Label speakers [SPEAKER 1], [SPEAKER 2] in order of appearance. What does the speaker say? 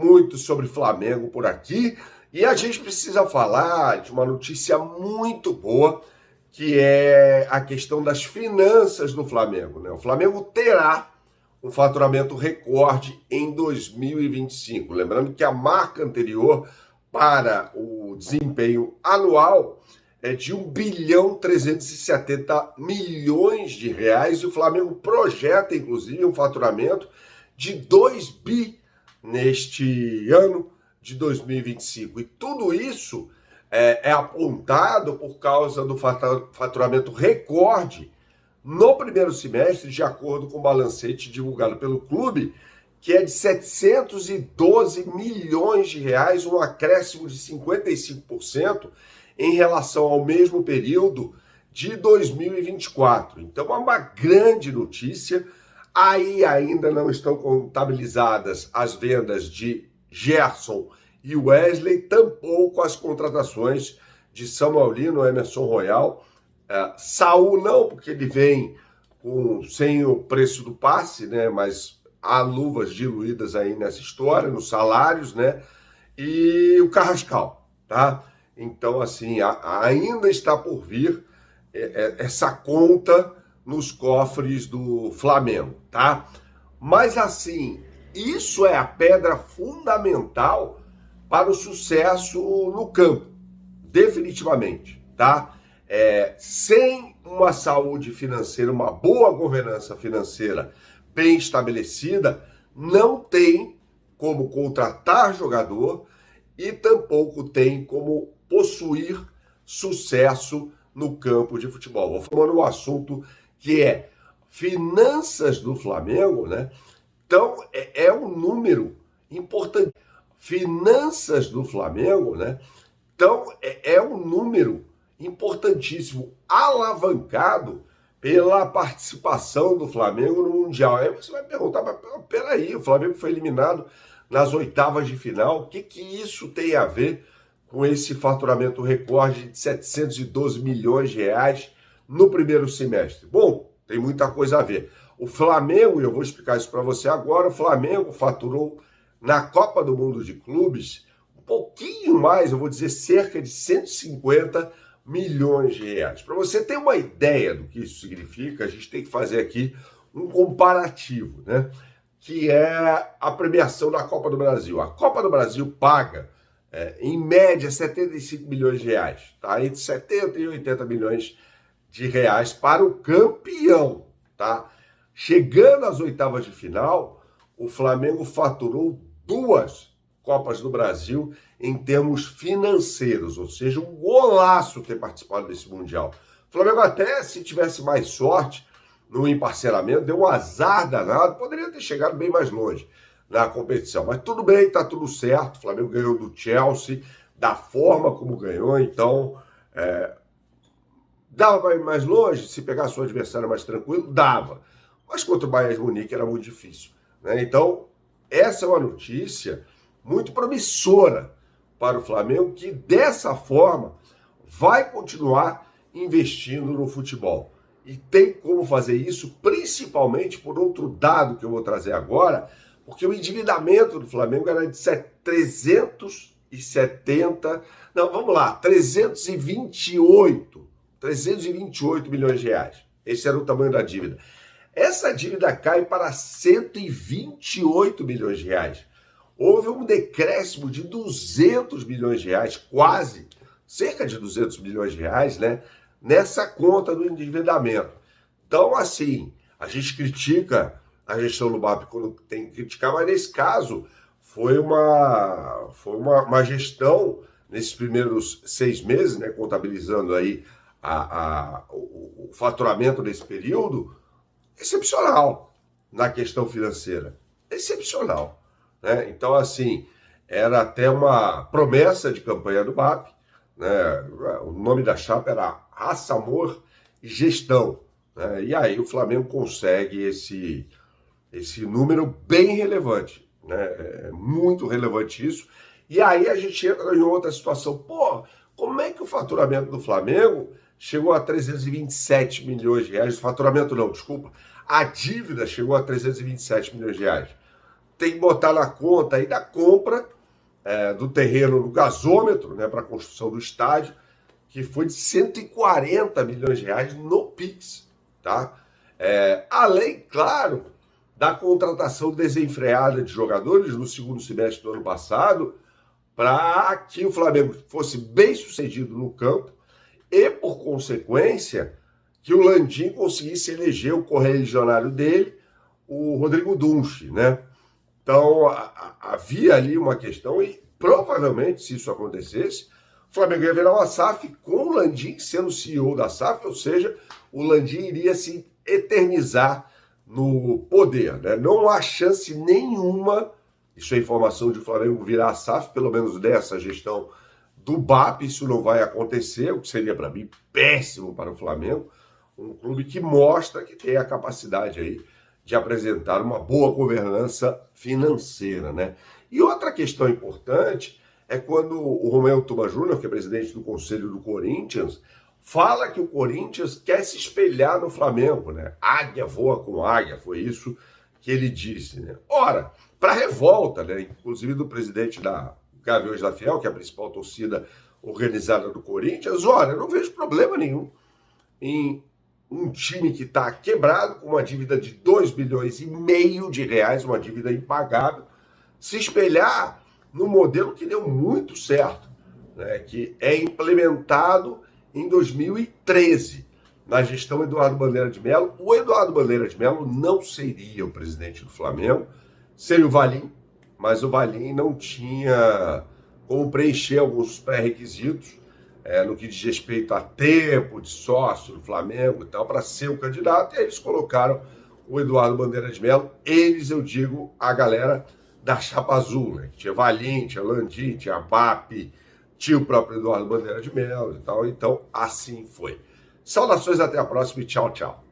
[SPEAKER 1] muito sobre Flamengo por aqui e a gente precisa falar de uma notícia muito boa, que é a questão das finanças do Flamengo, né? O Flamengo terá um faturamento recorde em 2025. Lembrando que a marca anterior para o desempenho anual é de 1,370 bilhões de reais e o Flamengo projeta, inclusive, um faturamento de 2 bi neste ano de 2025. E tudo isso é apontado por causa do faturamento recorde no primeiro semestre, de acordo com o balancete divulgado pelo clube, que é de 712 milhões de reais, um acréscimo de 55% em relação ao mesmo período de 2024. Então é uma grande notícia. Aí ainda não estão contabilizadas as vendas de Gerson e Wesley, tampouco as contratações de Samuel Lino, Emerson Royal, Saul não, porque ele vem sem o preço do passe, né? Mas há luvas diluídas aí nessa história, nos salários, né? E o Carrascal, tá? Então, assim, ainda está por vir essa conta nos cofres do Flamengo, tá? Mas, assim, isso é a pedra fundamental para o sucesso no campo, definitivamente, tá? Sem uma saúde financeira, uma boa governança financeira bem estabelecida, não tem como contratar jogador e tampouco tem como possuir sucesso no campo de futebol. Vou falando um assunto que é finanças do Flamengo, né? Então, é um número importante. Finanças do Flamengo, né? Então, é um número importantíssimo, alavancado pela participação do Flamengo no Mundial. Aí você vai perguntar, mas peraí, o Flamengo foi eliminado nas oitavas de final, o que isso tem a ver com esse faturamento recorde de 712 milhões de reais no primeiro semestre? Bom, tem muita coisa a ver. O Flamengo, e eu vou explicar isso para você agora, o Flamengo faturou na Copa do Mundo de Clubes um pouquinho mais, eu vou dizer cerca de 150 milhões de reais. Para você ter uma ideia do que isso significa, a gente tem que fazer aqui um comparativo, né? Que é a premiação da Copa do Brasil. A Copa do Brasil paga, em média, 75 milhões de reais, tá? Entre 70 e 80 milhões de reais para o campeão, tá? Chegando às oitavas de final, o Flamengo faturou 2 Copas do Brasil em termos financeiros, ou seja, um golaço ter participado desse Mundial. O Flamengo até, se tivesse mais sorte no emparceramento, deu um azar danado, poderia ter chegado bem mais longe na competição. Mas tudo bem, tá tudo certo, o Flamengo ganhou do Chelsea, da forma como ganhou, então dava para ir mais longe, se pegasse o adversário mais tranquilo, dava. Mas contra o Bayern de Munique era muito difícil, né? Então, essa é uma notícia muito promissora para o Flamengo, que dessa forma vai continuar investindo no futebol. E tem como fazer isso, principalmente por outro dado que eu vou trazer agora, porque o endividamento do Flamengo era de 328 milhões de reais. Esse era o tamanho da dívida. Essa dívida cai para 128 milhões de reais. Houve um decréscimo de 200 milhões de reais, quase, cerca de 200 milhões de reais, né, nessa conta do endividamento. Então, assim, a gente critica a gestão do BAP quando tem que criticar, mas nesse caso foi uma gestão, nesses primeiros 6 meses, né, contabilizando aí o faturamento desse período, excepcional na questão financeira. Excepcional. Né? Então, assim, era até uma promessa de campanha do BAP, né? O nome da chapa era Raça, Amor e Gestão, né? E aí o Flamengo consegue esse número bem relevante, né? É muito relevante isso. E aí a gente entra em outra situação. Pô, como é que o faturamento do Flamengo chegou a 327 milhões de reais? O faturamento não, desculpa. A dívida chegou a 327 milhões de reais. tem que botar na conta aí da compra do terreno no gasômetro, né, para a construção do estádio, que foi de 140 milhões de reais no Pix, tá? Além, claro, da contratação desenfreada de jogadores no segundo semestre do ano passado, para que o Flamengo fosse bem sucedido no campo e, por consequência, que o Landim conseguisse eleger o correligionário dele, o Rodrigo Dunche, né? Então, havia ali uma questão e, provavelmente, se isso acontecesse, o Flamengo ia virar uma SAF com o Landim sendo CEO da SAF, ou seja, o Landim iria se eternizar no poder, né? Não há chance nenhuma, isso é informação de o Flamengo virar a SAF, pelo menos dessa gestão do BAP, isso não vai acontecer, o que seria para mim péssimo para o Flamengo, um clube que mostra que tem a capacidade aí de apresentar uma boa governança financeira, né? E outra questão importante é quando o Romeu Tuma Júnior, que é presidente do Conselho do Corinthians, fala que o Corinthians quer se espelhar no Flamengo, né? Águia voa com águia, foi isso que ele disse, né? Ora, para revolta, né, inclusive do presidente da Gaviões da Fiel, que é a principal torcida organizada do Corinthians, olha, eu não vejo problema nenhum em um time que está quebrado, com uma dívida de 2,5 bilhões de reais, uma dívida impagável, se espelhar no modelo que deu muito certo, né, que é implementado em 2013, na gestão Eduardo Bandeira de Mello. O Eduardo Bandeira de Mello não seria o presidente do Flamengo, seria o Valim, mas o Valim não tinha como preencher alguns pré-requisitos, no que diz respeito a tempo de sócio do Flamengo e tal, para ser o candidato, e aí eles colocaram o Eduardo Bandeira de Mello. Eles, eu digo, a galera da Chapa Azul, né? Tinha Valim, tinha Landim, tinha BAP, tinha o próprio Eduardo Bandeira de Mello e tal, então assim foi. Saudações, até a próxima e tchau, tchau.